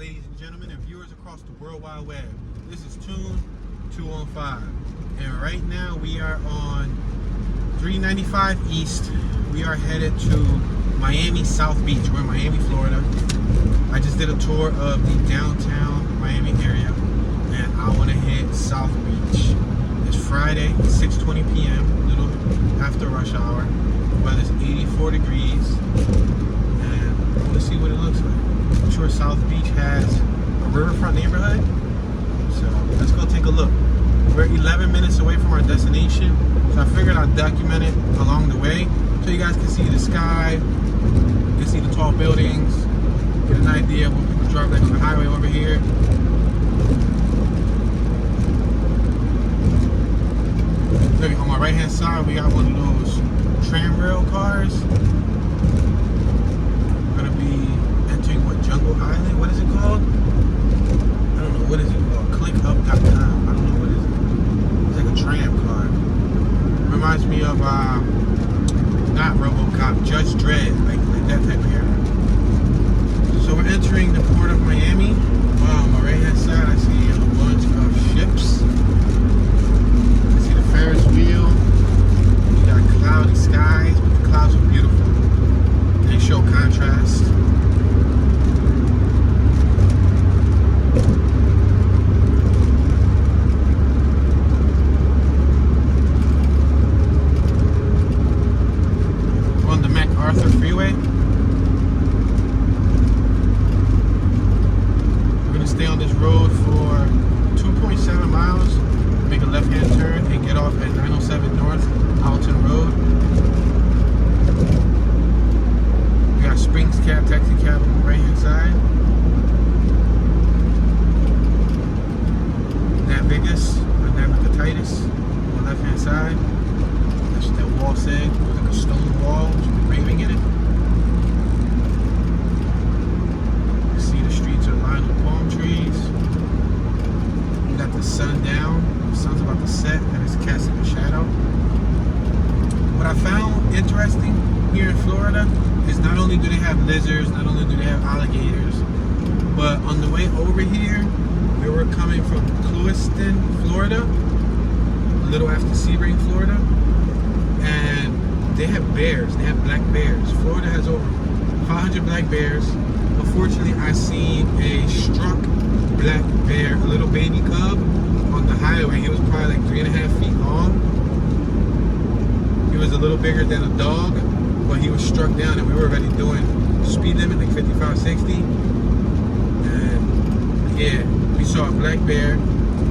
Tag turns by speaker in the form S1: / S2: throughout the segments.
S1: ladies and gentlemen, and viewers across the World Wide Web. This is Tune 215, and right now we are on 395 East. We are headed to Miami South Beach. We're in Miami, Florida. I just did a tour of the downtown Miami area, and I want to hit South Beach. It's Friday, 6:20 p.m., a little after rush hour. The weather's 84 degrees, and let's see what it looks like. I'm sure South Beach has a riverfront neighborhood, so let's go take a look. We're 11 minutes away from our destination, so I figured I'd document it along the way so you guys can see the sky, you can see the tall buildings, get an idea of what people drive like on the highway over here. Look, on my right hand side we got one of those tram rail cars. We're gonna be entering what, Jungle Island? What is it called? I don't know, what is it called? ClickUp.com. I don't know what it is. It's like a tram car. Reminds me of not RoboCop, Judge Dredd, like that type of area. So we're entering the port of Miami. Wow, on my right hand side I see a bunch of ships. I see the Ferris wheel. We got cloudy skies, but the clouds are beautiful. They show contrast. On the MacArthur Freeway. We're gonna stay on this road for 2.7 miles, make a left-hand turn, and get off at 907 North Alton Road. We got Springs Cab, taxi cab on the right-hand side. Navigus, or Navigatitis on the left-hand side. That's what that wall said. It was like a stone wall with engraving in it. You see the streets are lined with palm trees. We got the sun down. The sun's about to set and it's casting a shadow. What I found interesting here in Florida is not only do they have lizards, not only do they have alligators, but on the way over here, we were coming from Clewiston, Florida, a little after Sebring, Florida, and they have bears. They have black bears. Florida has over 500 black bears. Unfortunately, I seen a struck black bear, a little baby cub, on the highway. He was probably like 3.5 feet long. He was a little bigger than a dog, but he was struck down, and we were already doing speed limit like 55, 60. And yeah, we saw a black bear.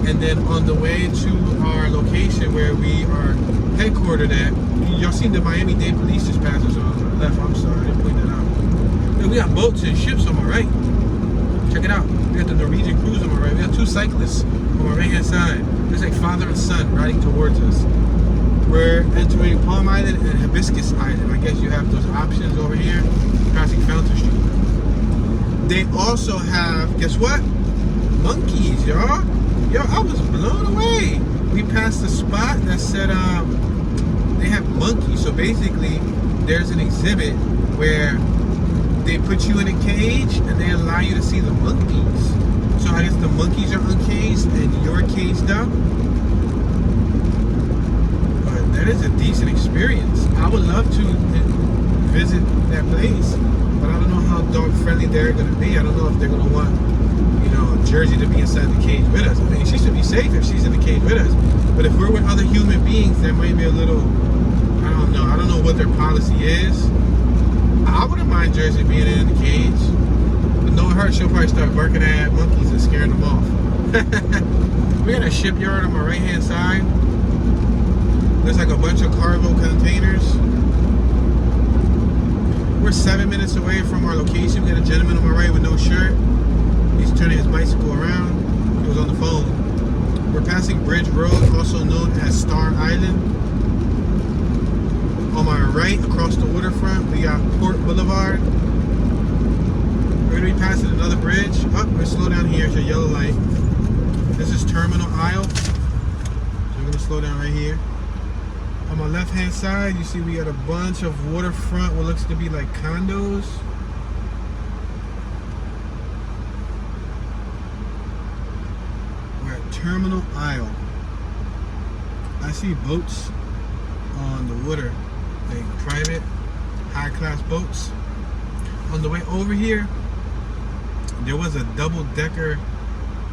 S1: And then on the way to our location where we are headquartered at, y'all seen the Miami Dade police just pass us on the left. I'm sorry, I didn't point that out. Look, we got boats and ships on my right. Check it out. We got the Norwegian cruise on my right. We got two cyclists on my right hand side. It's like father and son riding towards us. We're entering Palm Island and Hibiscus Island. I guess you have those options over here, passing Fountain Street. They also have, guess what? Monkeys, y'all. Yo, I was blown away. We passed a spot that said they have monkeys. So basically, there's an exhibit where they put you in a cage and they allow you to see the monkeys. So I guess the monkeys are uncaged and you're caged up. But that is a decent experience. I would love to visit that place, but I don't know how dog friendly they're gonna be. I don't know if they're gonna want, Jersey to be inside the cage with us. I mean, she should be safe if she's in the cage with us. But if we're with other human beings, there might be a little, I don't know. I don't know what their policy is. I wouldn't mind Jersey being in the cage. But no hurt, she'll probably start barking at monkeys and scaring them off. We're in a shipyard on my right hand side. There's like a bunch of cargo containers. We're 7 minutes away from our location. We got a gentleman on my right with no shirt. He's turning his bicycle around. He was on the phone. We're passing Bridge Road, also known as Star Island. On my right, across the waterfront, we got Port Boulevard. We're going to be passing another bridge. Oh, we're slow down here. It's a yellow light. This is Terminal Isle. So we're going to slow down right here. On my left-hand side, you see we got a bunch of waterfront, what looks to be like condos. terminal aisle. I see boats on the water, like private, high-class boats. On the way over here, there was a double-decker.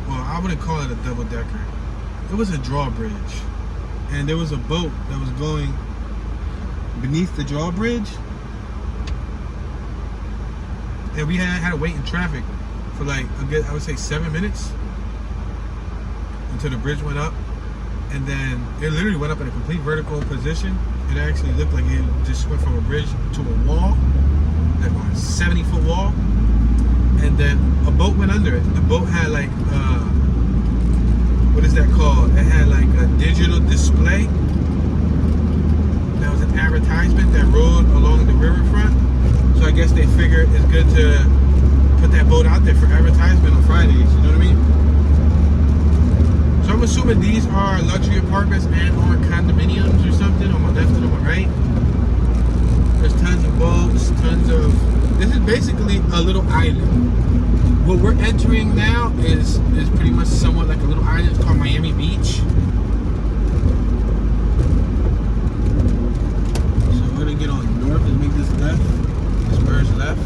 S1: Well, I wouldn't call it a double-decker. It was a drawbridge, and there was a boat that was going beneath the drawbridge, and we had to wait in traffic for like a good, I would say 7 minutes until the bridge went up. And then it literally went up in a complete vertical position. It actually looked like it just went from a bridge to a wall, like a 70-foot wall. And then a boat went under it. The boat had like, what is that called? It had like a digital display. That was an advertisement that rode along the riverfront. So I guess they figured it's good to put that boat out there for advertisement on Fridays. You know what I mean? So I'm assuming these are luxury apartments and or condominiums or something on my left and on my right. There's tons of boats, tons of... This is basically a little island. What we're entering now is pretty much somewhat like a little island. It's called Miami Beach. So we're gonna get on north and make this left. This merge left.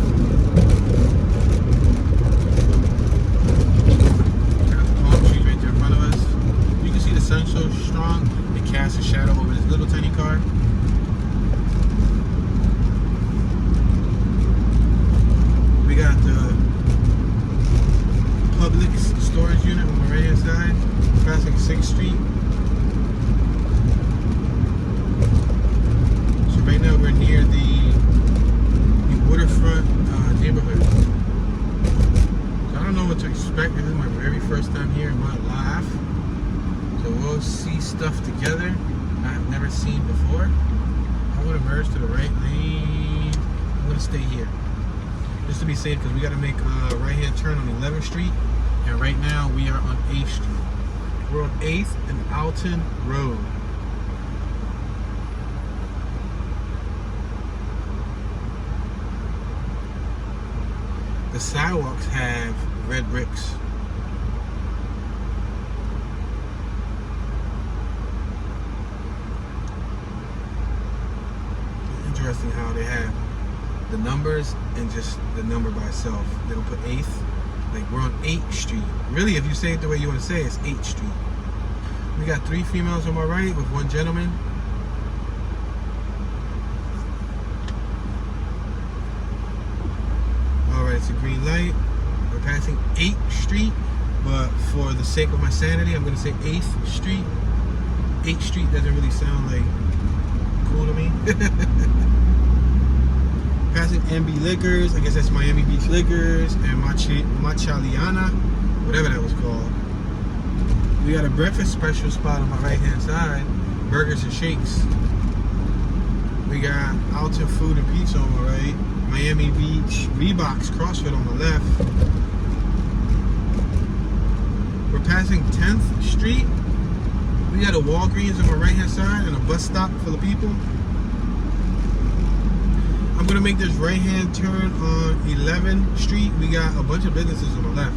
S1: Sun so strong, it casts a shadow over this little tiny car. We got the Publix storage unit on the right hand side, passing 6th Street. So right now we're near the waterfront neighborhood. So I don't know what to expect. This is my very first time here in my life. So we'll see stuff together I've never seen before. I'm going to merge to the right lane. I'm going to stay here just to be safe because we got to make a right-hand turn on 11th Street. And right now we are on 8th Street. We're on 8th and Alton Road. The sidewalks have red bricks. Interesting how they have the numbers and just the number by itself. They don't put 8th. Like we're on 8th Street. Really, if you say it the way you want to say it, it's 8th Street. We got 3 females on my right with 1 gentleman. Alright, it's a green light. We're passing 8th Street, but for the sake of my sanity, I'm going to say 8th Street. 8th Street doesn't really sound like cool to me. Passing MB Liquors, I guess that's Miami Beach Liquors, and Machaliana, whatever that was called. We got a breakfast special spot on my right hand side, burgers and shakes. We got Alton Food and Pizza on my right, Miami Beach Reeboks CrossFit on my left. We're passing 10th Street. We got a Walgreens on my right hand side and a bus stop full of people. I'm gonna make this right hand turn on 11th Street. We got a bunch of businesses on the left.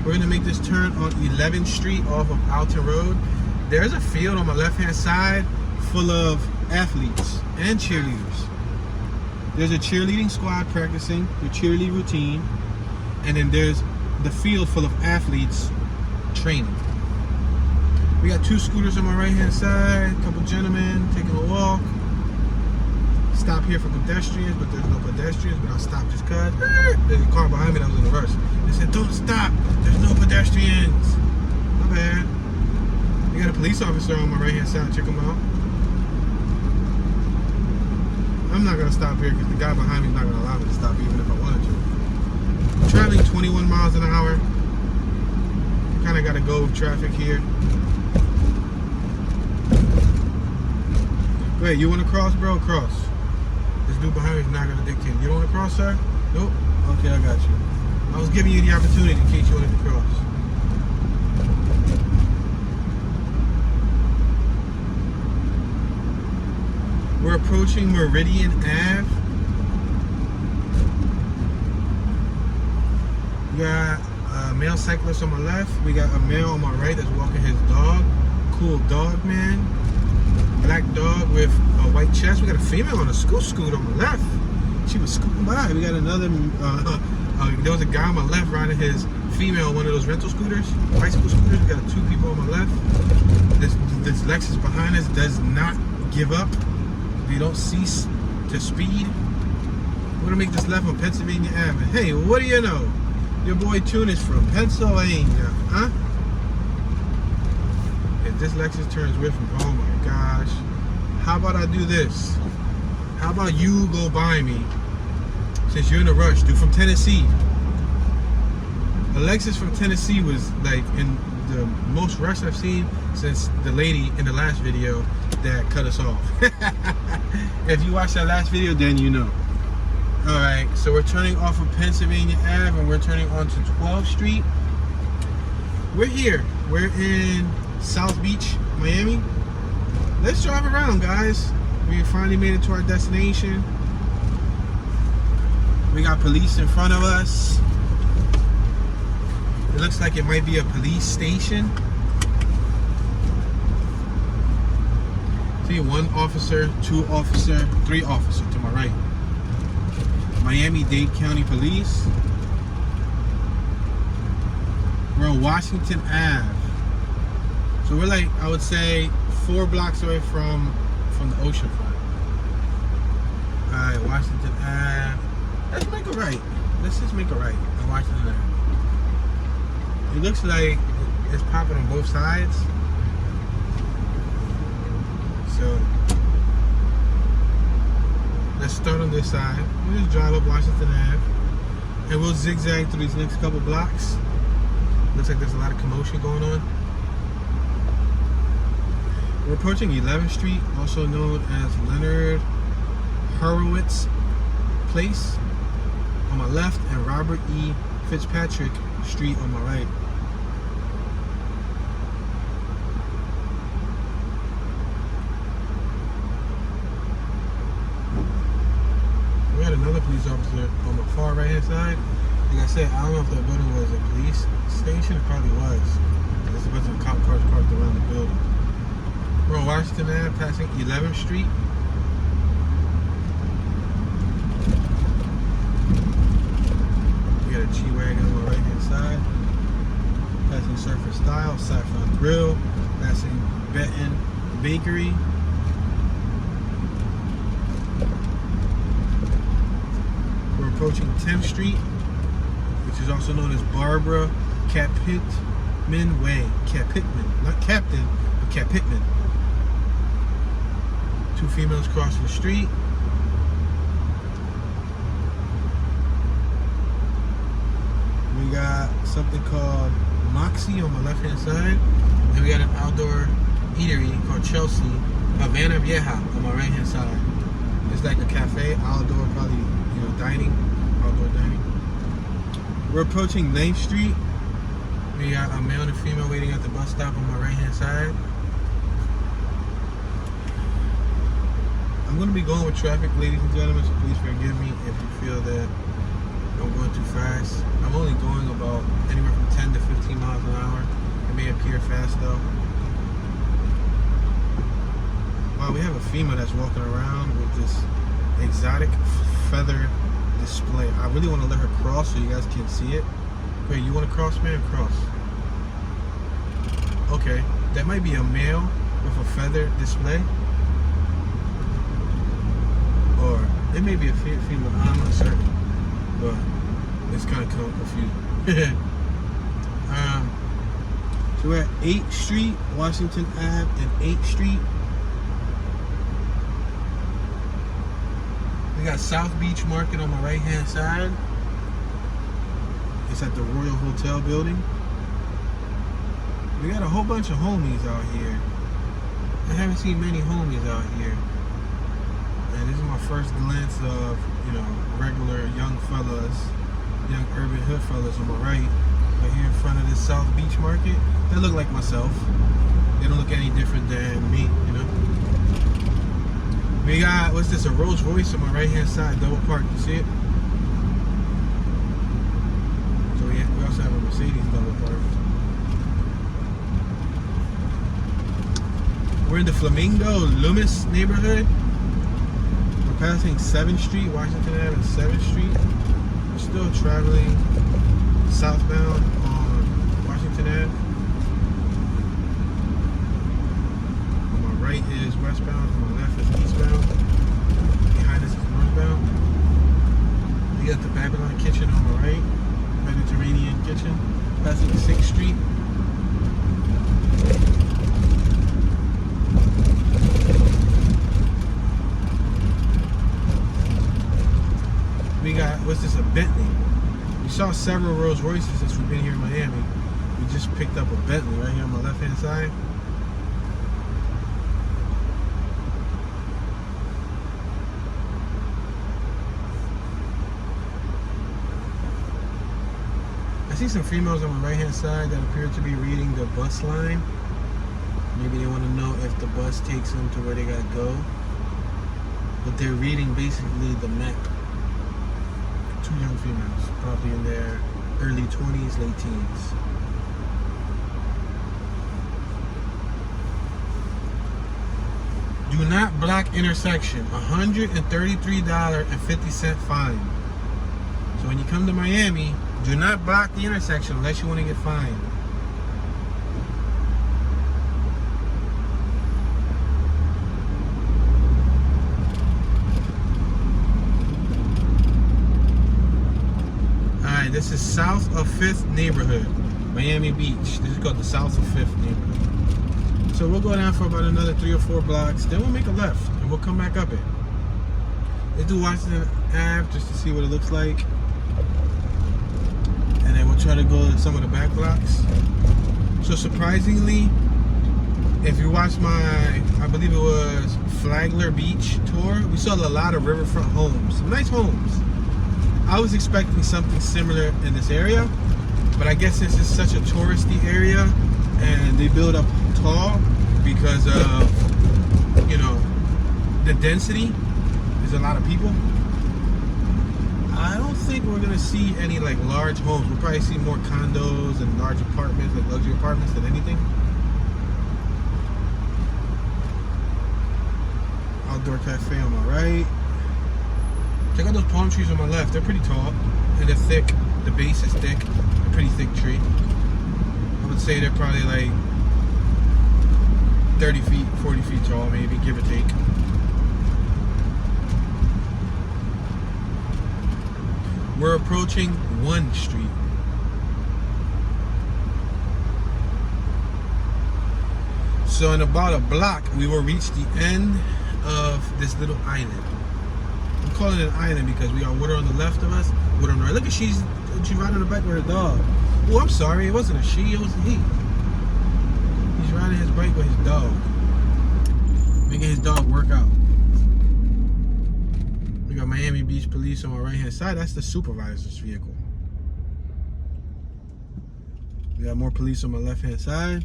S1: We're gonna make this turn on 11th Street off of Alton Road. There's a field on my left hand side full of athletes and cheerleaders. There's a cheerleading squad practicing their cheerleading routine, and then there's the field full of athletes training. We got 2 scooters on my right hand side, a couple gentlemen taking a walk. Stop here for pedestrians, but there's no pedestrians, but I'll stop just cause there's a car behind me that was in a rush. They said, don't stop, there's no pedestrians. My bad. We got a police officer on my right hand side, check him out. I'm not gonna stop here because the guy behind me is not gonna allow me to stop even if I wanted to. I'm traveling 21 miles an hour. Kinda gotta go with traffic here. Wait, you wanna cross, bro? Cross. This dude behind me is not gonna dictate. You don't wanna cross, sir? Nope. Okay, I got you. I was giving you the opportunity in case you wanted to cross. We're approaching Meridian Ave. We got Male cyclist on my left. We got a male on my right that's walking his dog. Cool dog, man. Black dog with a white chest. We got a female on a scoot on my left. She was scooting by. We got another, there was a guy on my left riding his female on one of those rental scooters, bicycle scooters. We got 2 people on my left. This Lexus behind us does not give up. They don't cease to speed. We're gonna make this left on Pennsylvania Ave. Hey, what do you know? Your boy Tune is from Pennsylvania, huh? If this Lexus turns with me, oh my gosh. How about I do this? How about you go by me? Since you're in a rush, dude, from Tennessee. The Lexus from Tennessee was like in the most rush I've seen since the lady in the last video that cut us off. If you watched that last video, then you know. Alright, so we're turning off of Pennsylvania Ave and we're turning onto 12th Street. We're here. We're in South Beach, Miami. Let's drive around, guys. We finally made it to our destination. We got police in front of us. It looks like it might be a police station. See, 1 officer, 2 officer, 3 officer to my right. Miami-Dade County Police. We're on Washington Ave. So we're like, I would say, 4 blocks away from the ocean front. Alright, Washington Ave. Let's make a right. Let's just make a right on Washington Ave. It looks like it's popping on both sides. So let's start on this side. We'll just drive up Washington Ave and we'll zigzag through these next couple blocks. Looks like there's a lot of commotion going on. We're approaching 11th Street, also known as Leonard Horowitz Place on my left and Robert E. Fitzpatrick Street on my right. We had another police officer on the far right hand side. Like I said, I don't know if that building was a police station. It probably was. There's a bunch of cop cars parked around the building. We're on Washington Ave, passing 11th Street. We got a G-Wagon on the right hand side. Passing Surfer Style, Saffron Grill. Passing Benton Bakery. We're approaching 10th Street, which is also known as Barbara Capitman Way. Capitman, not Captain, but Capitman. 2 females crossing the street. We got something called Moxie on my left hand side. And we got an outdoor eatery called Chelsea, Havana Vieja on my right hand side. It's like a cafe, outdoor, probably, you know, dining, outdoor dining. We're approaching 9th Street. We got a male and a female waiting at the bus stop on my right hand side. I'm going to be going with traffic, ladies and gentlemen, so please forgive me if you feel that I'm going too fast. I'm only going about anywhere from 10 to 15 miles an hour. It may appear fast though. Wow, we have a female that's walking around with this exotic feather display. I really want to let her cross so you guys can see it. Wait, you want to cross, man? Cross. Okay, that might be a male with a feather display. Or it may be a female, I'm not certain. But it's kind of confusing. So we're at 8th Street, Washington Ave, and 8th Street. We got South Beach Market on my right hand side. It's at the Royal Hotel building. We got a whole bunch of homies out here. I haven't seen many homies out here. And this is my first glance of, you know, regular young fellas, young urban hood fellas on my right. Right here in front of this South Beach Market. They look like myself. They don't look any different than me, you know. We got, what's this, a Rolls Royce on my right hand side, double park, you see it? So we also have a Mercedes. We're in the Flamingo Lummus neighborhood. We're passing 7th Street, Washington Ave and 7th Street. We're still traveling southbound on Washington Ave. On my right is westbound, on my left is eastbound. Behind us is northbound. We got the Babylon Kitchen on my right, Mediterranean Kitchen, passing 6th Street. We got, what's this, a Bentley. We saw several Rolls Royces since we've been here in Miami. We just picked up a Bentley right here on my left hand side. I see some females on my right hand side that appear to be reading the bus line. Maybe they want to know if the bus takes them to where they gotta go. But they're reading basically the map. 2 young females, probably in their early 20s, late teens. Do not block intersection, $133.50 fine. So when you come to Miami, do not block the intersection unless you want to get fined. Alright, this is south of 5th neighborhood, Miami Beach. This is called the south of 5th neighborhood. So we'll go down for about another 3 or 4 blocks, then we'll make a left and we'll come back up it. Let's do Washington Ave just to see what it looks like. And then we'll try to go to some of the back blocks. So surprisingly, if you watch my, I believe it was Flagler Beach tour, we saw a lot of riverfront homes, some nice homes. I was expecting something similar in this area, but I guess this is such a touristy area and they build up tall because of, you know, the density. There's a lot of people. I don't think we're gonna see any like large homes. We'll probably see more condos and large apartments, like luxury apartments, than anything. Outdoor cafe on my right. Check out those palm trees on my left. They're pretty tall and they're thick. The base is thick. A pretty thick tree. I would say they're probably like 30 feet, 40 feet tall, maybe, give or take. We're approaching 1 Street. So in about a block, we will reach the end of this little island. I'm calling it an island because we got water on the left of us, water on the right. Look at she's riding on the back with her dog. Oh, I'm sorry, it wasn't a she, it was a he. He's riding his bike with his dog, making his dog work out. We got Miami Beach Police on my right hand side. That's the supervisor's vehicle. We got more police on my left hand side.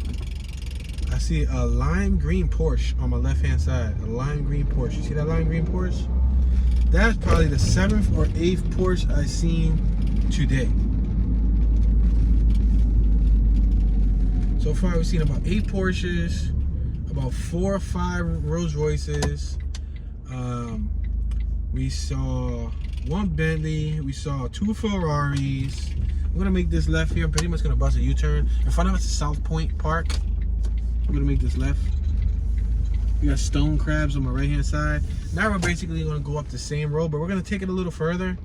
S1: I see a lime green Porsche on my left hand side. A lime green Porsche. You see that lime green Porsche? That's probably the 7th or 8th Porsche I've seen today. So far we've seen about 8 Porsches, about 4 or 5 Rolls Royces. We saw 1 Bentley. We saw 2 Ferraris. I'm gonna make this left here. I'm pretty much gonna bust a U-turn. In front of us is South Point Park. I'm gonna make this left. We got stone crabs on my right hand side. Now we're basically gonna go up the same road, but we're gonna take it a little further.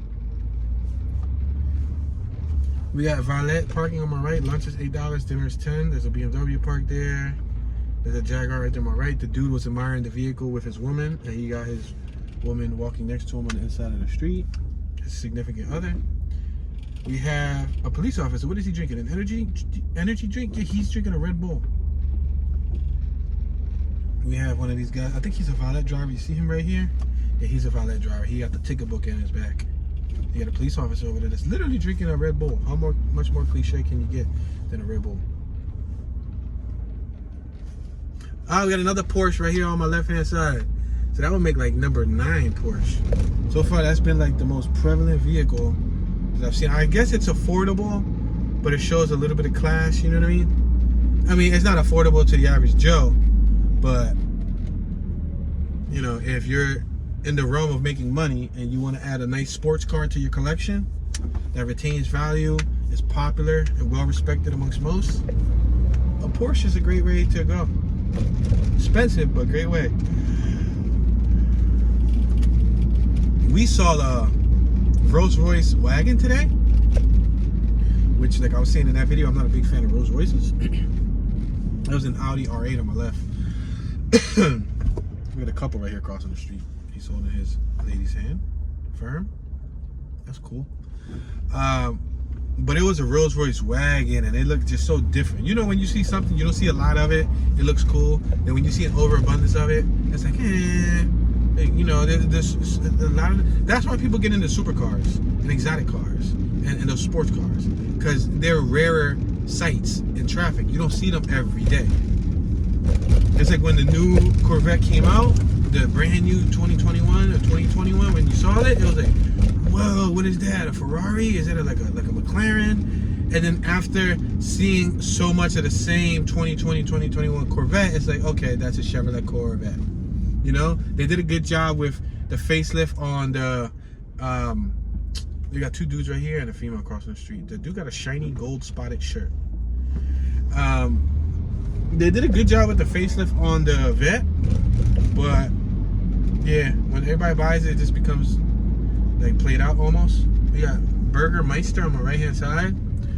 S1: We got valet parking on my right. Lunch is $8, dinner is $10. There's a BMW parked there. There's a Jaguar right there on my right. The dude was admiring the vehicle with his woman, and he got his woman walking next to him on the inside of the street. His significant other. We have a police officer. What is he drinking? An energy drink? Yeah, he's drinking a Red Bull. We have one of these guys. I think he's a valet driver. You see him right here? Yeah, he's a valet driver. He got the ticket book in his back. You got a police officer over there that's literally drinking a Red Bull. How much more cliche can you get than a Red Bull? Oh, we got another Porsche right here on my left-hand side. So that would make like number 9 Porsche. So far, that's been like the most prevalent vehicle that I've seen. I guess it's affordable, but it shows a little bit of class, you know what I mean? I mean, it's not affordable to the average Joe, but you know, if you're in the realm of making money and you want to add a nice sports car to your collection that retains value, is popular and well respected amongst most, a Porsche is a great way to go. Expensive, but great way. We saw the Rolls Royce wagon today, which, like I was saying in that video, I'm not a big fan of Rolls Royces. There was an Audi R8 on my left. We got a couple right here crossing the street. He's holding his lady's hand. Firm. That's cool. But it was a Rolls Royce wagon, and it looked just so different. You know, when you see something, you don't see a lot of it, it looks cool. Then when you see an overabundance of it, it's like, you know, there's a lot of. That's why people get into supercars and exotic cars and those sports cars, because they're rarer sights in traffic. You don't see them every day. It's like when the new Corvette came out, the brand new 2021 or 2021. When you saw it, it was like, whoa, what is that? A Ferrari? Is that like a McLaren? And then after seeing so much of the same 2020, 2021 Corvette, it's like, okay, that's a Chevrolet Corvette. You know, they did a good job with the facelift on the. We got two dudes right here and a female crossing the street. The dude got a shiny gold spotted shirt. They did a good job with the facelift on the Vet, but yeah, when everybody buys it, it just becomes like played out almost. We got Burger Meister on my right hand side,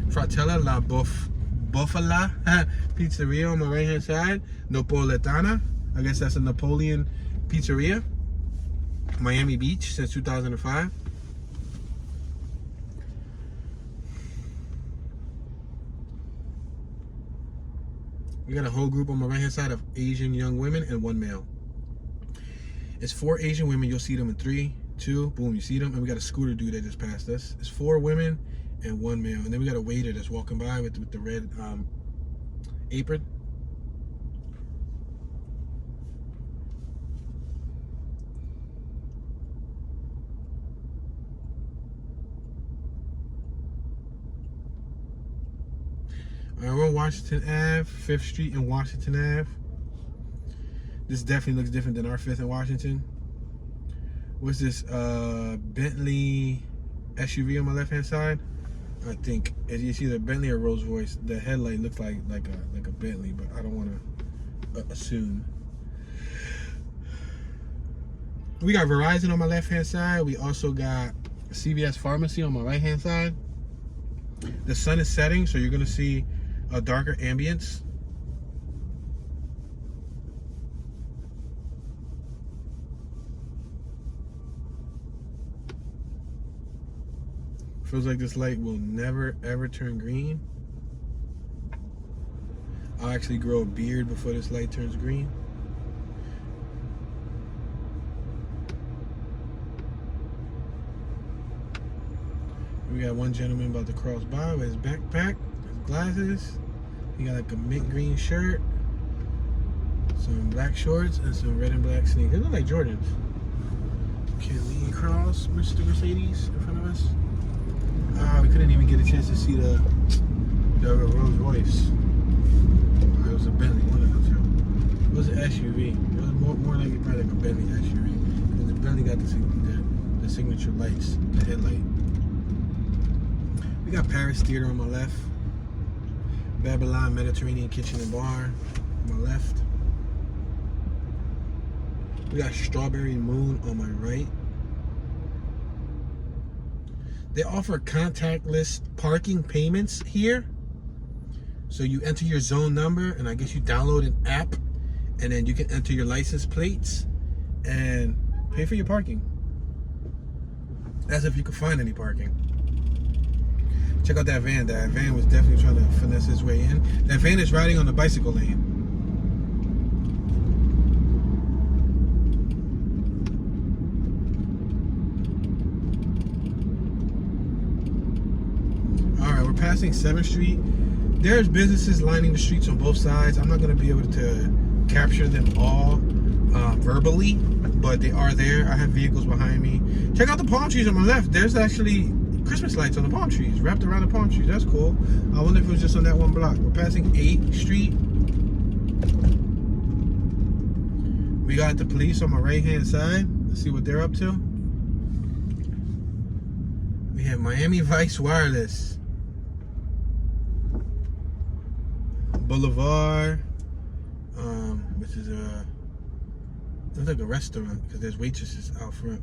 S1: Fratella La Bufala Pizzeria on my right hand side, Napoletana, I guess that's a Napoleon pizzeria, Miami Beach since 2005. We got a whole group on my right hand side of Asian young women and one male. It's 4 Asian women. You'll see them in 3, 2, boom, you see them. And we got a scooter dude that just passed us. It's 4 women and 1 male. And then we got a waiter that's walking by with the red apron. We're on Washington Ave, 5th Street and Washington Ave. This definitely looks different than our 5th and Washington. What's this? Bentley SUV on my left-hand side. I think it's either Bentley or Rolls Royce. The headlight looks like a Bentley, but I don't want to assume. We got Verizon on my left-hand side. We also got CVS Pharmacy on my right-hand side. The sun is setting, so you're gonna see a darker ambience. Feels like this light will never ever turn green. I'll actually grow a beard before this light turns green. We got one gentleman about to cross by with his backpack, his glasses. He got like a mint green shirt, some black shorts, and some red and black sneakers. They look like Jordans. Can we cross Mr. Mercedes in front of us? We couldn't even get a chance to see the Rolls Royce. It was a Bentley, one of them two. It was an SUV. It was more likely probably like a Bentley SUV. Because the Bentley got the signature lights, the headlight. We got Paris Theater on my left. Babylon Mediterranean Kitchen and Bar on my left. We got Strawberry Moon on my right. They offer contactless parking payments here. So you enter your zone number, and I guess you download an app, and then you can enter your license plates and pay for your parking. As if you could find any parking. Check out that van. That van was definitely trying to finesse his way in. That van is riding on the bicycle lane. Alright, we're passing 7th Street. There's businesses lining the streets on both sides. I'm not going to be able to capture them all verbally, but they are there. I have vehicles behind me. Check out the palm trees on my left. There's actually Christmas lights on the palm trees, wrapped around the palm trees. That's cool. I wonder if it was just on that one block. We're passing 8th Street. We got the police on my right-hand side. Let's see what they're up to. We have Miami Vice Wireless. Boulevard, which is looks like a restaurant because there's waitresses out front.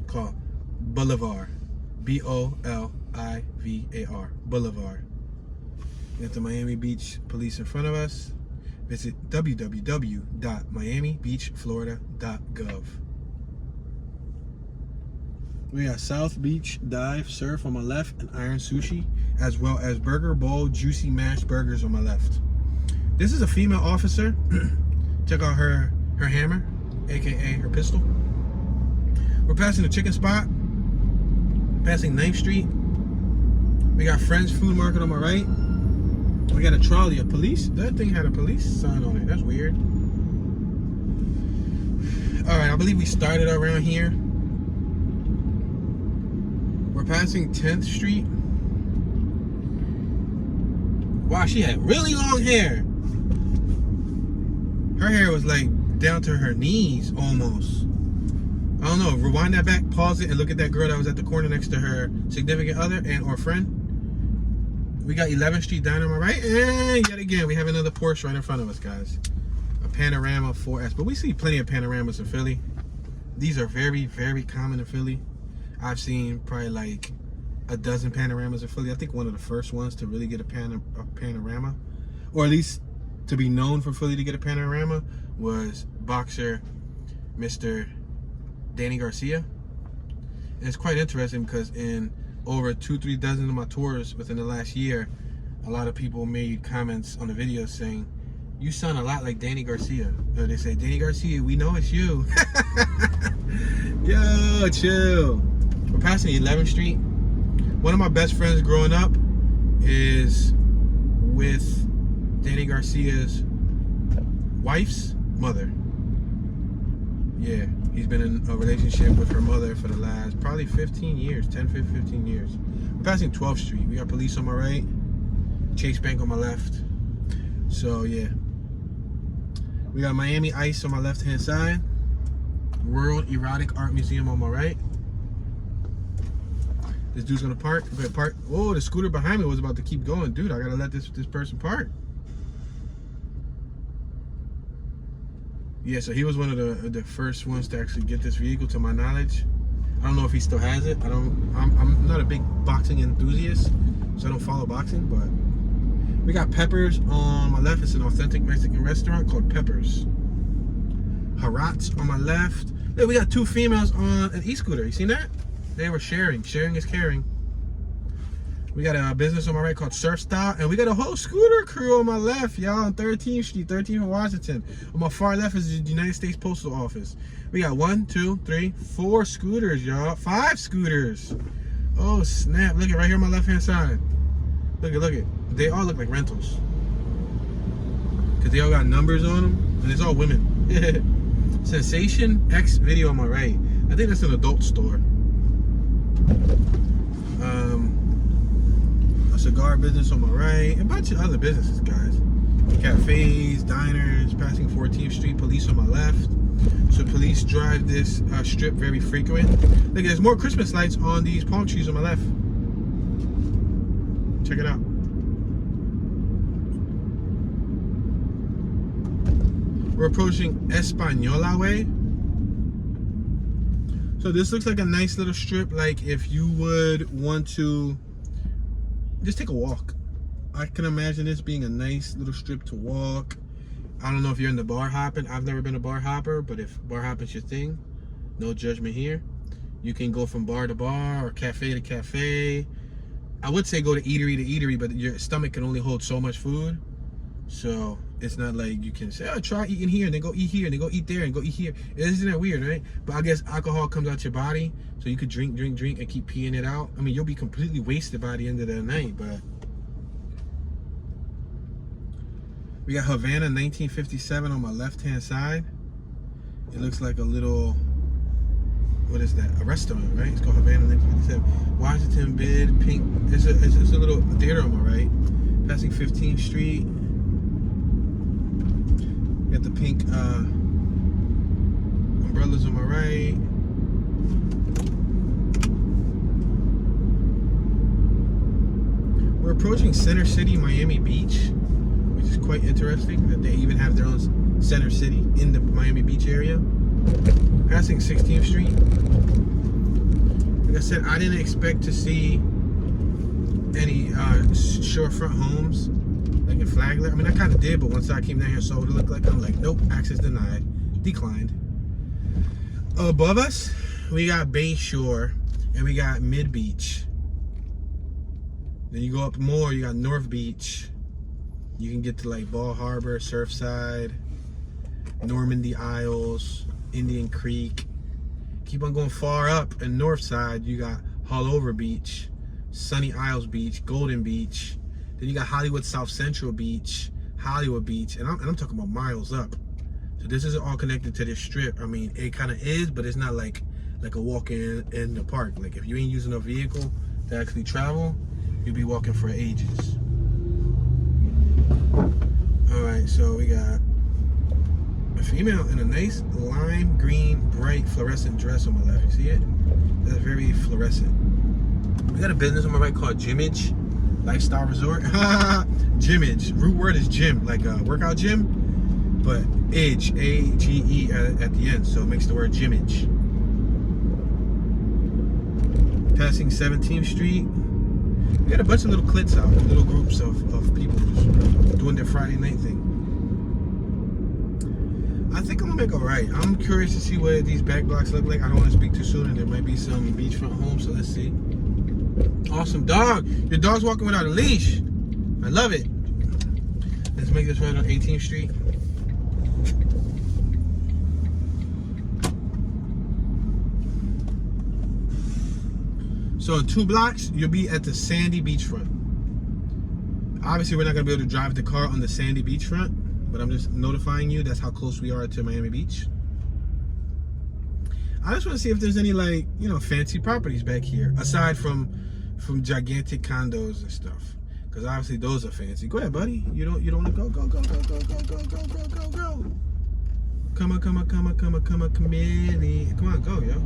S1: Called Boulevard, B-O-L-I-V-A-R, Boulevard. We got the Miami Beach Police in front of us. Visit www.miamibeachflorida.gov. We got South Beach Dive Surf on my left and Iron Sushi, as well as Burger Bowl Juicy Mashed Burgers on my left. This is a female officer. Check out her hammer, aka her pistol. We're passing the chicken spot, passing 9th Street. We got Friends Food Market on my right. We got a trolley of police. That thing had a police sign on it. That's weird. All right, I believe we started around here. We're passing 10th Street. Wow, she had really long hair. Her hair was like down to her knees almost. I don't know. Rewind that back, pause it, and look at that girl that was at the corner next to her significant other and or friend. We got 11th Street down on my right, and yet again we have another Porsche right in front of us, guys. A Panorama 4S, but we see plenty of Panoramas in Philly. These are very, very common in Philly. I've seen probably like a dozen Panoramas in Philly. I think one of the first ones to really get a Panorama, or at least to be known for Philly to get a Panorama, was boxer Mr. Danny Garcia. And it's quite interesting because in over 2-3 dozen of my tours within the last year, a lot of people made comments on the video saying, "You sound a lot like Danny Garcia." Or they say, "Danny Garcia, we know it's you." Yo, chill. We're passing 11th Street. One of my best friends growing up is with Danny Garcia's wife's mother. Yeah, he's been in a relationship with her mother for the last probably 15 years, 15 years. We're passing 12th Street. We got police on my right, Chase Bank on my left. So yeah. We got Miami Ice on my left-hand side, World Erotic Art Museum on my right. This dude's gonna park. Oh, the scooter behind me was about to keep going. Dude, I gotta let this person park. Yeah, so he was one of the first ones to actually get this vehicle, to my knowledge. I don't know if he still has it. I'm not a big boxing enthusiast, so I don't follow boxing, but we got Peppers on my left. It's an authentic Mexican restaurant called Peppers. Harats on my left. Yeah, we got 2 females on an e-scooter. You seen that? They were sharing. Sharing is caring. We got a business on my right called Surf Style, and we got a whole scooter crew on my left, y'all, on 13th Street, 13th and Washington. On my far left is the United States Postal Office. We got 1, 2, 3, 4 scooters, y'all. 5 scooters. Oh, snap. Look at right here on my left-hand side. Look at. They all look like rentals. Because they all got numbers on them, and it's all women. Sensation X Video on my right. I think that's an adult store. A cigar business on my right, a bunch of other businesses, guys. Cafes, diners, passing 14th Street, police on my left. So police drive this strip very frequent. Look, there's more Christmas lights on these palm trees on my left. Check it out. We're approaching Española Way. So this looks like a nice little strip, like if you would want to just take a walk. I can imagine this being a nice little strip to walk. I don't know if you're into bar hopping. I've never been a bar hopper, but if bar hopping's your thing, no judgment here. You can go from bar to bar or cafe to cafe. I would say go to eatery to eatery, but your stomach can only hold so much food. So it's not like you can say, "Oh, try eating here," and then go eat here, and then go eat there, and go eat here. Isn't that weird, right? But I guess alcohol comes out your body, so you could drink, and keep peeing it out. I mean, you'll be completely wasted by the end of the night, but... We got Havana 1957 on my left-hand side. It looks like a little... What is that? A restaurant, right? It's called Havana 1957. Washington Bid, pink... It's a little theater on my right. Passing 15th Street. Got the pink Brothers on my right. We're approaching Center City, Miami Beach, which is quite interesting that they even have their own Center City in the Miami Beach area. Passing 16th Street. Like I said, I didn't expect to see any shorefront homes like in Flagler. I mean, I kind of did, but once I came down here and saw what it looked like, I'm like, nope, access denied, declined. Above us, we got Bay Shore and we got Mid Beach. Then you go up more, you got North Beach. You can get to like Ball Harbor, Surfside, Normandy Isles, Indian Creek. Keep on going far up and north side, you got Hallover Beach, Sunny Isles Beach, Golden Beach. Then you got Hollywood South Central Beach, Hollywood Beach, and I'm talking about miles up. So this isn't all connected to this strip. I mean, it kind of is, but it's not like a walk in the park. Like if you ain't using a vehicle to actually travel, you'll be walking for ages. All right, so we got a female in a nice lime green, bright fluorescent dress on my left. You see it? That's very fluorescent. We got a business on my right called Gymage Lifestyle Resort. Gymage. Root word is gym, like a workout gym, but age, A-G-E at the end, so it makes the word Gymage. Passing 17th Street. We got a bunch of little clits out, little groups of people just doing their Friday night thing. I think I'm gonna make a right. I'm curious to see what these back blocks look like. I don't want to speak too soon, and there might be some beachfront homes, so let's see. Awesome dog. Your dog's walking without a leash. I love it. Let's make this right on 18th Street. So in 2 blocks, you'll be at the Sandy beachfront. Obviously, we're not gonna be able to drive the car on the Sandy beachfront, but I'm just notifying you that's how close we are to Miami Beach. I just want to see if there's any like, you know, fancy properties back here, aside from gigantic condos and stuff. Because obviously those are fancy. Go ahead, buddy. You don't want to go. Come on, committee. Come on, go, yo.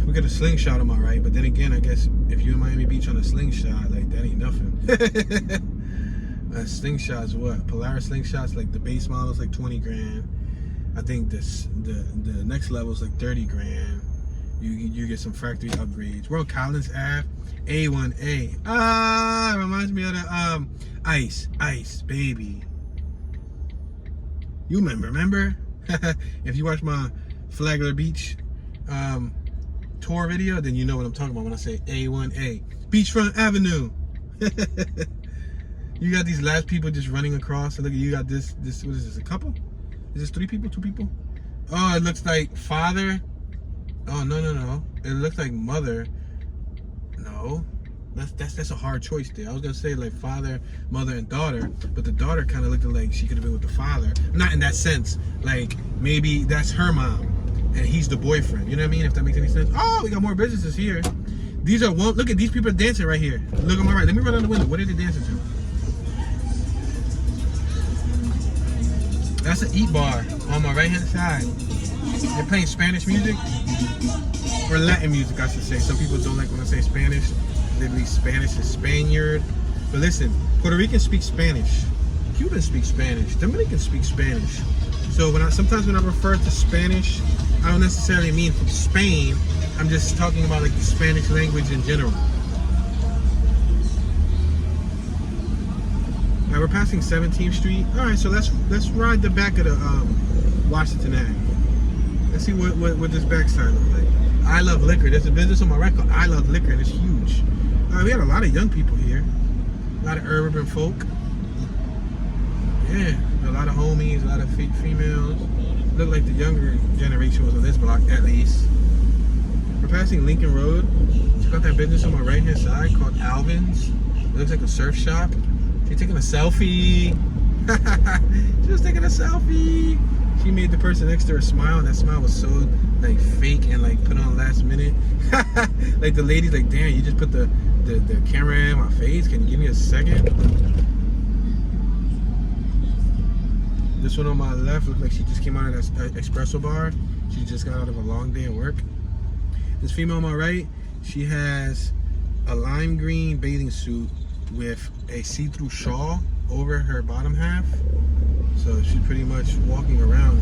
S1: We got a slingshot on my right, but then again, I guess if you're in Miami Beach on a slingshot, like that ain't nothing. Slingshot's what? Polaris slingshots, like the base model is like 20 grand. I think the next level is like 30 grand. You get some factory upgrades. We're on Collins Ave, A1A. Reminds me of the Ice, baby. You remember? If you watch my Flagler Beach tour video, then you know what I'm talking about when I say A1A. Beachfront Avenue. You got these last people just running across. So look, you got this. What is this? A couple? Is this 3 people? 2 people? Oh, it looks like father. Oh no. It looks like mother. No, that's a hard choice there. I was gonna say like father, mother, and daughter, but the daughter kind of looked like she could have been with the father. Not in that sense. Like maybe that's her mom, and he's the boyfriend. You know what I mean? If that makes any sense. Oh, we got more businesses here. These are one. Look at these people dancing right here. Look on my right. Let me run out the window. What are they dancing to? That's an eat bar on my right hand side. They're playing Spanish music, or Latin music I should say. Some people don't like when I say Spanish. They believe Spanish is Spaniard. But listen, Puerto Ricans speak Spanish. Cubans speak Spanish. Dominicans speak Spanish. So sometimes when I refer to Spanish, I don't necessarily mean from Spain. I'm just talking about like the Spanish language in general. Alright, we're passing 17th Street. Alright, so let's ride the back of the Washington Ave. Let's see what this backside looks like. I Love Liquor. There's a business on my right called I Love Liquor, and it's huge. We got a lot of young people here. A lot of urban folk. Yeah, a lot of homies, a lot of females. Look like the younger generation was on this block, at least. We're passing Lincoln Road. Check out that business on my right hand side called Alvin's. It looks like a surf shop. She's taking a selfie. She was taking a selfie. She made the person next to her smile, and that smile was so like fake and like put on last minute. Like the lady's like, damn, you just put the camera in my face. Can you give me a second? This one on my left looked like she just came out of that espresso bar. She just got out of a long day at work. This female on my right, she has a lime green bathing suit with a see-through shawl over her bottom half. So she's pretty much walking around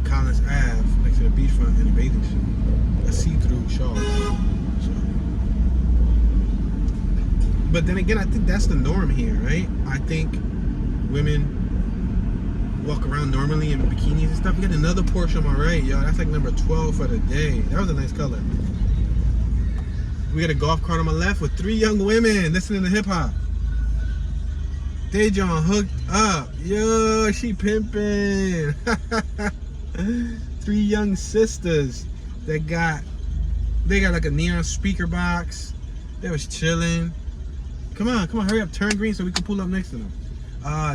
S1: Collins Ave next to the beachfront in a bathing suit. A see-through shawl. So. But then again, I think that's the norm here, right? I think women walk around normally in bikinis and stuff. We got another Porsche on my right, yo. That's like number 12 for the day. That was a nice color. We got a golf cart on my left with 3 young women listening to hip hop. They John hooked up. Yo, she pimping. 3 young sisters that they got like a neon speaker box. They was chilling. Come on, hurry up, turn green so we can pull up next to them.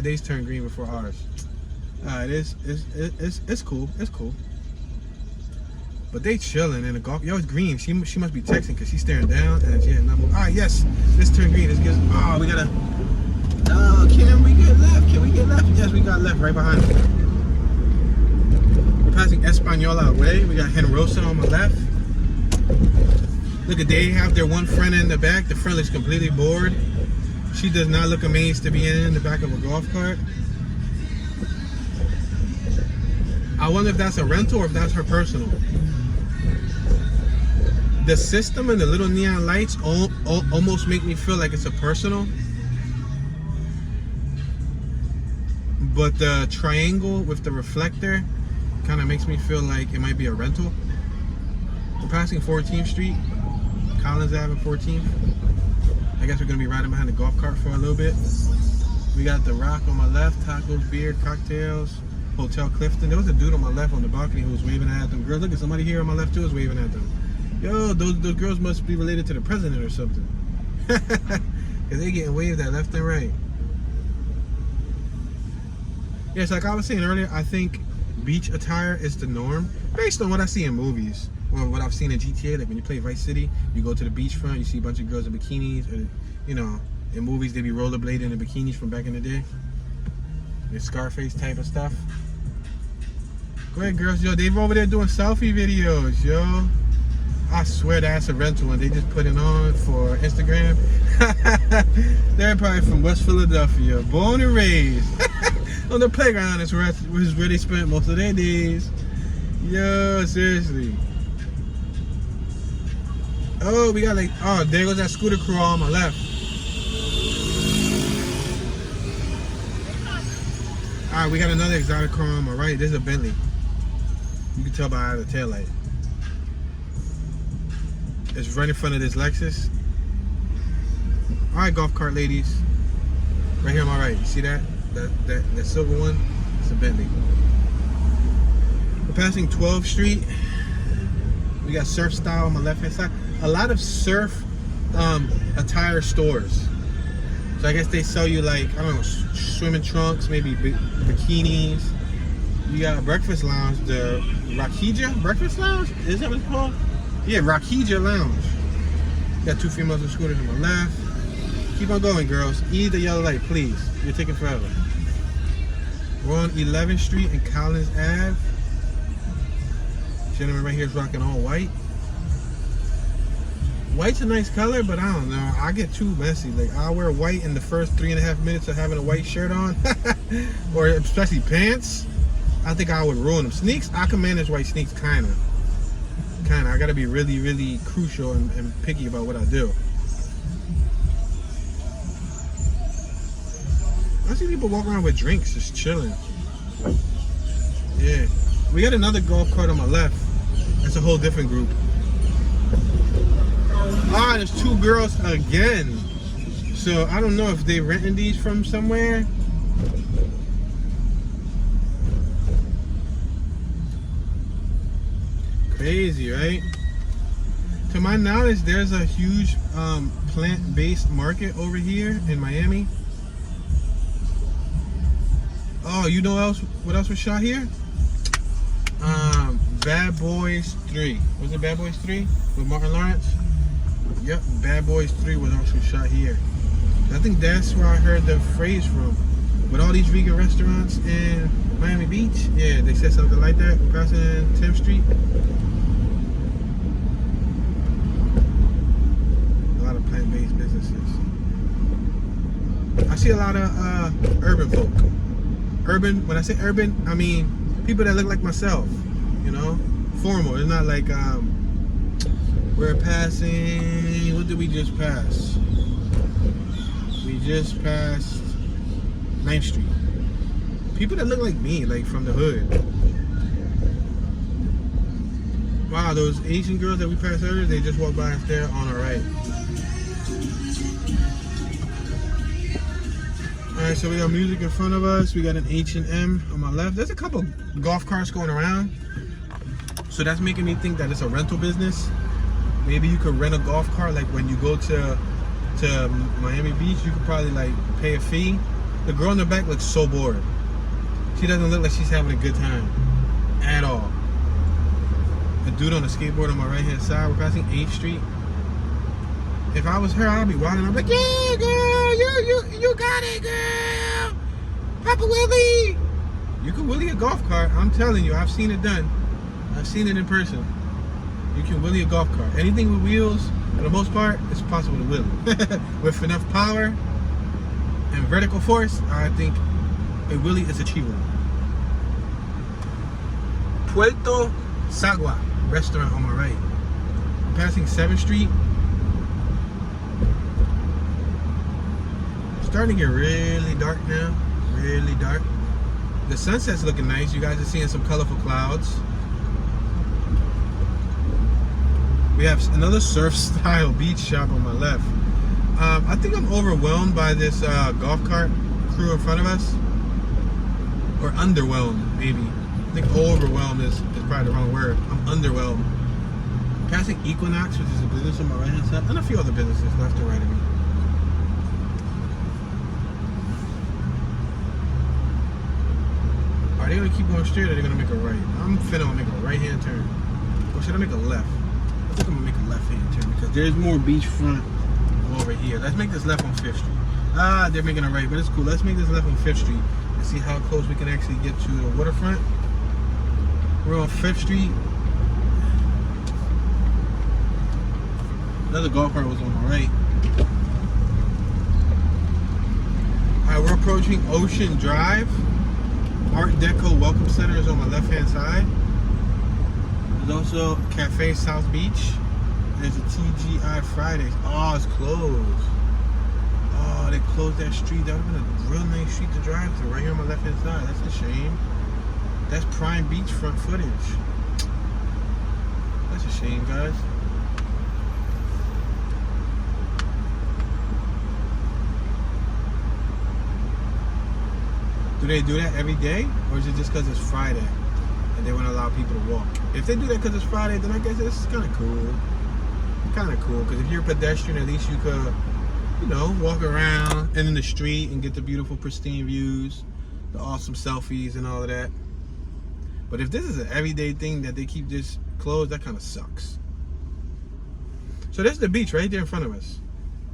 S1: They's turned green before ours. It's cool. It's cool. But they chilling in the golf. Yo, it's green. She must be texting because she's staring down and she had not moved. Yes, this turned green. This gives. We gotta. Can we get left? Can we get left? Yes, we got left right behind us. We're passing Española way. We got Henrosa on my left. Look at they have their one friend in the back. The friend looks completely bored. She does not look amazed to be in the back of a golf cart. I wonder if that's a rental or if that's her personal. The system and the little neon lights almost make me feel like it's a personal. But the triangle with the reflector kind of makes me feel like it might be a rental. We're passing 14th Street, Collins Ave and 14th. I guess we're going to be riding behind the golf cart for a little bit. We got The Rock on my left, tacos, beer, cocktails. Hotel Clifton. There was a dude on my left on the balcony who was waving at them girls. Look at somebody here on my left too is waving at them. Yo, those girls must be related to the president or something. Cause they getting waved at left and right. Yes, like I was saying earlier, I think beach attire is the norm based on what I see in movies or what I've seen in GTA. Like when you play Vice City, you go to the beachfront, you see a bunch of girls in bikinis, or you know, in movies they be rollerblading in bikinis from back in the day. The Scarface type of stuff. Go ahead, girls. Yo, they've over there doing selfie videos, yo. I swear that's a rental and they just put it on for Instagram. They're probably from West Philadelphia, born and raised. On the playground is where they spent most of their days. Yo, seriously. Oh, we got like, there goes that scooter crew on my left. Alright, we got another exotic car on my right. This is a Bentley. You can tell by the taillight. It's right in front of this Lexus. Alright, golf cart ladies. Right here on my right. You see that? That silver one? It's a Bentley. We're passing 12th Street. We got Surf Style on my left hand side. A lot of surf attire stores. So I guess they sell you like, I don't know, swimming trunks, maybe bikinis. You got a breakfast lounge, the Rakija Breakfast Lounge? Is that what it's called? Yeah, Rakija Lounge. Got 2 females with scooters on my left. Keep on going, girls. Eat the yellow light, please. You're taking forever. We're on 11th Street and Collins Ave. Gentleman right here is rocking all white. White's a nice color, but I don't know. I get too messy. Like, I'll wear white in the first 3.5 minutes of having a white shirt on. Or especially pants. I think I would ruin them. Sneaks, I can manage white sneaks, kind of. I gotta be really, really crucial and picky about what I do. I see people walking around with drinks, just chilling. Yeah. We got another golf cart on my left. That's a whole different group. There's 2 girls again. So I don't know if they renting these from somewhere. Crazy, right? To my knowledge, there's a huge plant-based market over here in Miami. Oh, you know what else was shot here? Bad Boys 3. Was it Bad Boys 3 with Martin Lawrence? Yep, Bad Boys 3 was also shot here. I think that's where I heard the phrase from. with all these vegan restaurants in Miami Beach. Yeah, they said something like that. We're passing 10th Street. A lot of plant-based businesses. I see a lot of urban folk. Urban, when I say urban, I mean people that look like myself, you know? Formal. It's not like we're passing, what did we just pass? We just passed 9th Street. People that look like me, like from the hood. Wow, those Asian girls that we passed earlier, they just walked by us there on our right. Alright, so we got music in front of us. We got an H&M on my left. There's a couple golf carts going around. So that's making me think that it's a rental business. Maybe you could rent a golf cart, like when you go to Miami Beach, you could probably like pay a fee. The girl in the back looks so bored. She doesn't look like she's having a good time at all. The dude on the skateboard on my right hand side, we're passing 8th Street. If I was her, I'd be wilding. I'm like, yeah, girl, you got it, girl. Papa Willie. You can wheelie a golf cart. I'm telling you, I've seen it done. I've seen it in person. You can wheelie a golf cart. Anything with wheels, for the most part, it's possible to wheelie. With enough power and vertical force, I think a wheelie is achievable. Puerto Sagua restaurant on my right. I'm passing 7th Street. Starting to get really dark now. Really dark. The sunset's looking nice. You guys are seeing some colorful clouds. We have another surf style beach shop on my left. I think I'm overwhelmed by this golf cart crew in front of us. Or underwhelmed, maybe. I think overwhelmed is probably the wrong word. I'm underwhelmed. Passing Equinox, which is a business on my right hand side, and a few other businesses left and right of me. Are they gonna keep going straight or are they gonna make a right? I'm finna make a right hand turn. Or should I make a left? I think I'm gonna make a left hand turn because there's more beachfront over here. Let's make this left on 5th Street. Ah, they're making a right, but it's cool. Let's make this left on 5th Street and see how close we can actually get to the waterfront. We're on 5th Street. Another golf cart was on my right. Alright, we're approaching Ocean Drive. Art Deco Welcome Center is on my left hand side. There's also Cafe South Beach. There's a TGI Fridays. Oh, it's closed. Oh, they closed that street. That would have been a real nice street to drive through right here on my left hand side. That's a shame. That's prime beachfront footage. That's a shame, guys. Do they do that every day? Or is it just because it's Friday and they want to allow people to walk? If they do that because it's Friday, then I guess it's kind of cool. Kind of cool, because if you're a pedestrian, at least you could, you know, walk around and in the street and get the beautiful, pristine views, the awesome selfies and all of that. But if this is an everyday thing that they keep this closed, that kind of sucks. So that's the beach right there in front of us.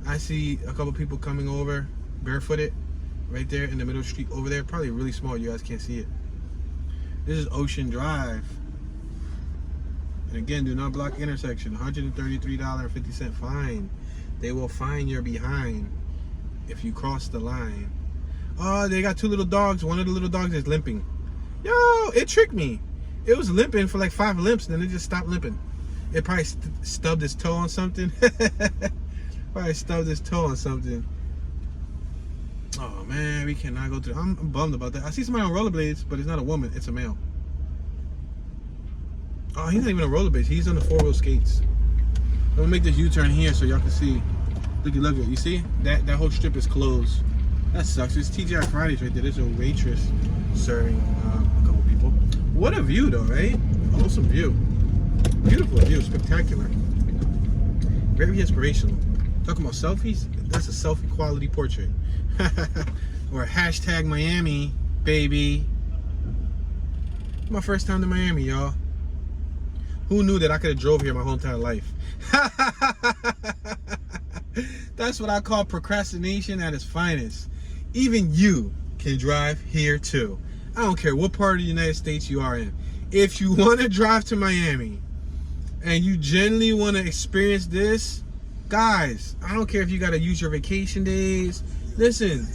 S1: I see a couple people coming over barefooted right there in the middle of the street over there. Probably really small, you guys can't see it. This is Ocean Drive. And again, do not block intersection. $133.50 fine. They will fine your behind if you cross the line. Oh, they got two little dogs. One of the little dogs is limping. Yo, it tricked me. It was limping for like 5 limps, and then it just stopped limping. It probably stubbed its toe on something. Probably stubbed its toe on something. Oh man, we cannot go through. I'm bummed about that. I see somebody on rollerblades, but it's not a woman, it's a male. Oh, he's not even on rollerblades. He's on the 4-wheel skates. I'm gonna make this U-turn here so y'all can see. Look at you see? That whole strip is closed. That sucks. It's TGI Fridays right there. There's a waitress serving a couple people. What a view though, right? Awesome view. Beautiful view, spectacular. Very inspirational. Talking about selfies? That's a selfie quality portrait. Or hashtag Miami, baby. My first time to Miami, y'all. Who knew that I could have drove here my whole entire life? That's what I call procrastination at its finest. Even you can drive here too. I don't care what part of the United States you are in. If you want to drive to Miami and you genuinely want to experience this, guys, I don't care if you got to use your vacation days. Listen,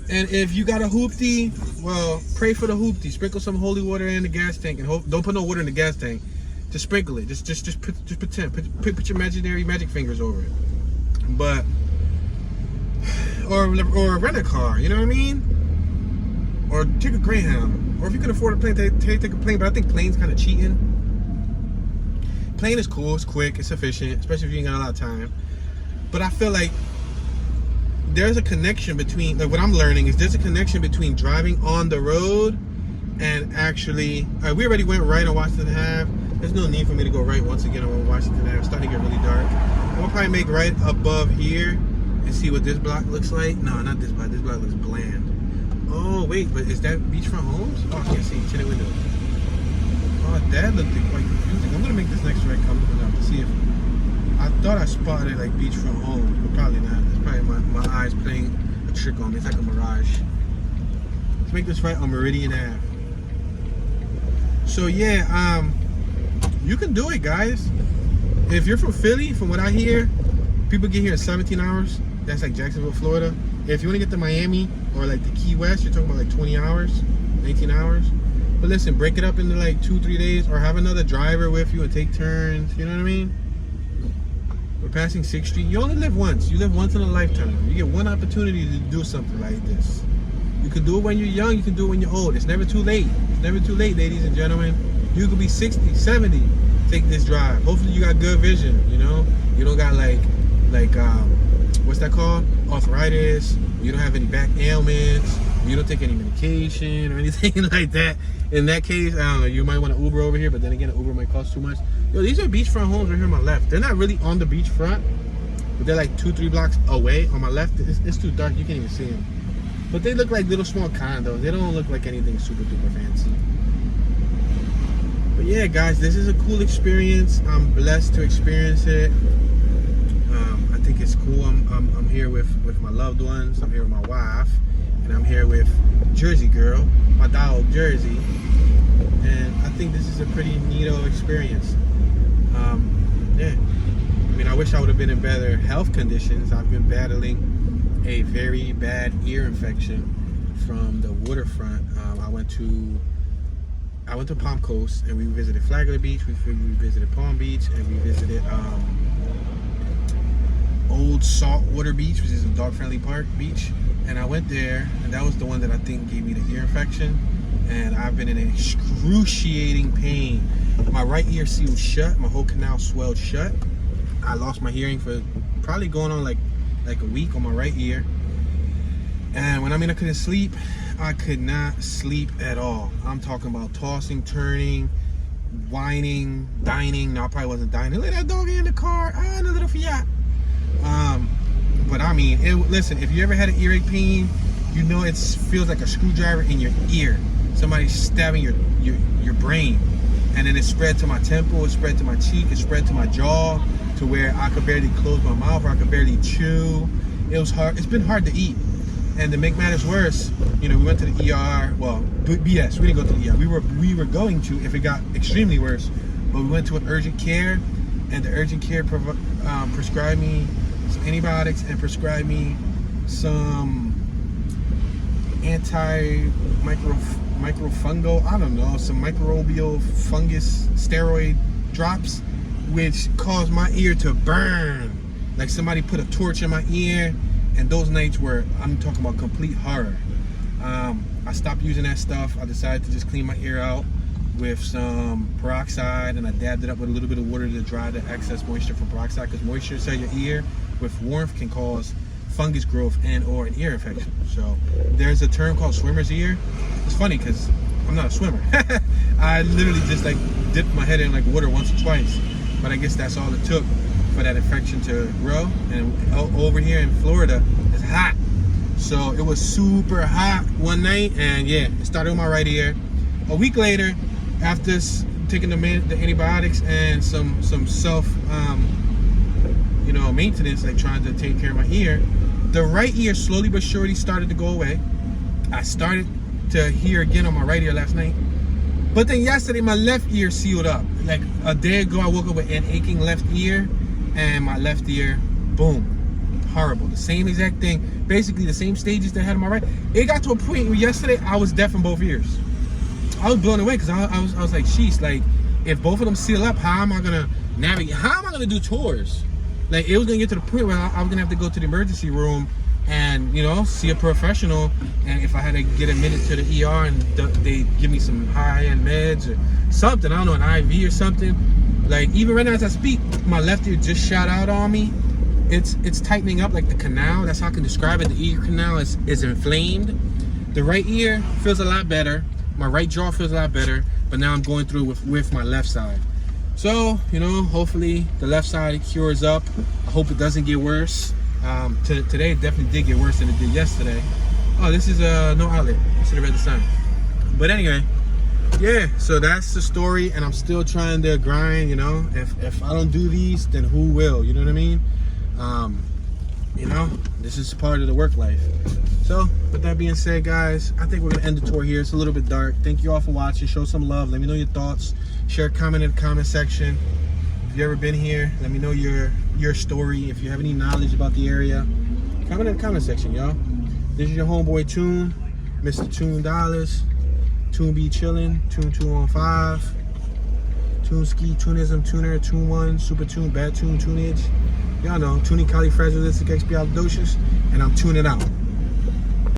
S1: and if you got a hoopty, well, pray for the hoopty. Sprinkle some holy water in the gas tank, and don't put no water in the gas tank. Just sprinkle it. Just pretend. Put your imaginary magic fingers over it. But or rent a car. You know what I mean? Or take a Greyhound. Or if you can afford a plane, take a plane. But I think plane's kind of cheating. Plane is cool. It's quick. It's efficient, especially if you ain't got a lot of time. But I feel like there's a connection between, like what I'm learning is there's a connection between driving on the road and actually, we already went right on Washington Ave. There's no need for me to go right once again on Washington Ave. It's starting to get really dark. I'm gonna probably make right above here and see what this block looks like. No, not this block. This block looks bland. Oh, wait, but is that beachfront homes? Oh, I can't see. Tinted windows. Oh, that looked quite confusing. I'm gonna make this next right comfortable enough to see if, I thought I spotted like beachfront homes, but probably not. It's probably my eyes playing a trick on me. It's like a mirage. Let's make this right on Meridian Ave. So yeah, you can do it, guys. If you're from Philly, from what I hear, people get here in 17 hours. That's like Jacksonville, Florida. If you want to get to Miami or like the Key West, you're talking about like 20 hours, 19 hours. But listen, break it up into like 2-3 days, or have another driver with you and take turns. You know what I mean? We're passing 6th Street. You only live once. You live once in a lifetime. You get one opportunity to do something like this. You can do it when you're young. You can do it when you're old. It's never too late. It's never too late, ladies and gentlemen. You could be 60, 70, take this drive. Hopefully you got good vision, you know? You don't got like what's that called? Arthritis. You don't have any back ailments. You don't take any medication or anything like that. In that case, I don't know, you might want to Uber over here, but then again, an Uber might cost too much. Yo, these are beachfront homes right here on my left. They're not really on the beachfront, but they're like 2-3 blocks away. On my left, it's too dark, you can't even see them. But they look like little small condos. They don't look like anything super duper fancy. But yeah, guys, this is a cool experience. I'm blessed to experience it. I think it's cool. I'm here with my loved ones. I'm here with my wife, and I'm here with Jersey Girl, my dog Jersey. And I think this is a pretty neato experience. Yeah, I mean, I wish I would have been in better health conditions. I've been battling a very bad ear infection from the waterfront. I went to Palm Coast, and we visited Flagler Beach, we visited Palm Beach, and we visited Old Saltwater Beach, which is a dog-friendly park beach. And I went there, and that was the one that I think gave me the ear infection. And I've been in excruciating pain. My right ear sealed shut, my whole canal swelled shut. I lost my hearing for probably going on like a week on my right ear. And when I mean I couldn't sleep, I could not sleep at all. I'm talking about tossing, turning, whining, dining. No, I probably wasn't dining. Look at that dog in the car. Ah, the little Fiat. But I mean, listen, if you ever had an earache pain, you know it feels like a screwdriver in your ear. Somebody's stabbing your brain. And then it spread to my temple, it spread to my cheek, it spread to my jaw, to where I could barely close my mouth, or I could barely chew. It was hard. It's been hard to eat. And to make matters worse, you know, we went to the ER. Well, BS, we didn't go to the ER. We were going to if it got extremely worse. But we went to an urgent care, and the urgent care prescribed me some antibiotics and prescribed me some microfungal, I don't know, some microbial fungus steroid drops, which caused my ear to burn. Like somebody put a torch in my ear, and those nights were, I'm talking about complete horror. I stopped using that stuff. I decided to just clean my ear out with some peroxide, and I dabbed it up with a little bit of water to dry the excess moisture from peroxide, because moisture inside your ear with warmth can cause fungus growth and or an ear infection. So there's a term called swimmer's ear. It's funny because I'm not a swimmer. I literally just like dipped my head in like water once or twice, but I guess that's all it took for that infection to grow. And over here in Florida, it's hot, so it was super hot one night, and yeah, it started with my right ear. A week later, after taking the antibiotics and some self maintenance, like trying to take care of my ear, the right ear slowly but surely started to go away. I started to hear again on my right ear last night. But then yesterday, my left ear sealed up. Like a day ago, I woke up with an aching left ear, and my left ear, boom, horrible. The same exact thing, basically the same stages that I had on my right. It got to a point where yesterday I was deaf in both ears. I was blown away because I was like, sheesh, like if both of them seal up, how am I gonna navigate? How am I gonna do tours? Like it was gonna get to the point where I was gonna have to go to the emergency room and, you know, see a professional, and if I had to get admitted to the ER and they give me some high-end meds or something, I don't know, an IV or something. Like even right now as I speak, my left ear just shot out on me. It's tightening up, like the canal, that's how I can describe it. The ear canal is inflamed. The right ear feels a lot better. My right jaw feels a lot better, but now I'm going through with my left side. So, you know, hopefully the left side cures up. I hope it doesn't get worse. Today it definitely did get worse than it did yesterday. Oh, this is no outlet. I should have read the sign. But anyway, yeah, so that's the story, and I'm still trying to grind, you know. If I don't do these, then who will? You know what I mean? You know, this is part of the work life. So, with that being said, guys, I think we're gonna end the tour here. It's a little bit dark. Thank you all for watching. Show some love. Let me know your thoughts. Share a comment in the comment section. If you've ever been here, let me know your story. If you have any knowledge about the area, comment in the comment section, y'all. This is your homeboy Tune, Mr. Tune Dollars. Tune be chillin', Tune 215. Tune ski, tunism, tuner, tune one, super tune, bad tune, tunage. Y'all know, tuning califragilistic expialidocious, and I'm tuning out.